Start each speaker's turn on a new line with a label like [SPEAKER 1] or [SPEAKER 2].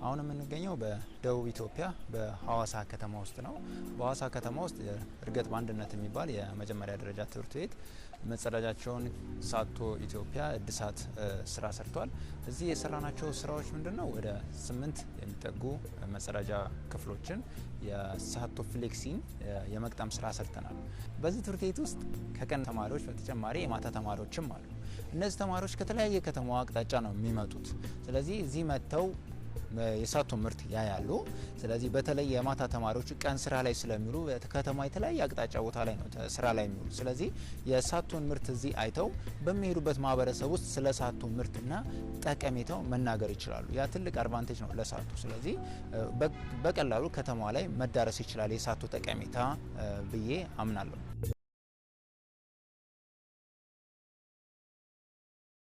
[SPEAKER 1] አሁን የምንገኘው በደቡብ ኢትዮጵያ በሐዋሳ ከተማ ውስጥ ነው። በሐዋሳ ከተማ ውስጥ እርገት በአንድነት የሚባል የመጀመሪያ ደረጃ ትምህርት ቤት መጸዳጃቸውን ሳቶ ኢትዮጵያ እድሳት ስራ ሰርቷል። እዚህ የሰራናቸው ስራዎች ምንድነው? ወደ 8 የሚጠጉ መጸዳጃ ክፍሎችን የሳቶ ፍሌክሲን የመቅጠም ስራ ሰርተናል። በዚህ ትምህርት ቤት ውስጥ ከቀን ተማሪዎች በተጨማሪ የማታ ተማሪዎችም አሉ። እነዚህ ተማሪዎች ከተለያየ ከተማው አቅጣጫ ነው የሚመጡት። ስለዚህ እዚህ መጥተው የሳቶ ምርት ያያሉ። ስለዚህ በተለይ የማታ ተማሪዎች ቀን ስራ ላይ ስለሚሉ ከተማ የተለያየ አቅጣጫ ቦታ ላይ ነው ስራ ላይ የሚውሉ። ስለዚህ የሳቶን ምርት እዚህ አይተው በሚሄዱበት ማህበረሰብ ውስጥ ስለ ሳቶ ምርትና ጠቀሜታው መናገር ይችላሉ። ያ ትልቅ አድቫንቴጅ ነው ለሳቶ። ስለዚህ በቀላሉ ከተማ ላይ መዳረስ ይችላል የሳቶ ጠቀሜታ ብዬ አምናለሁ።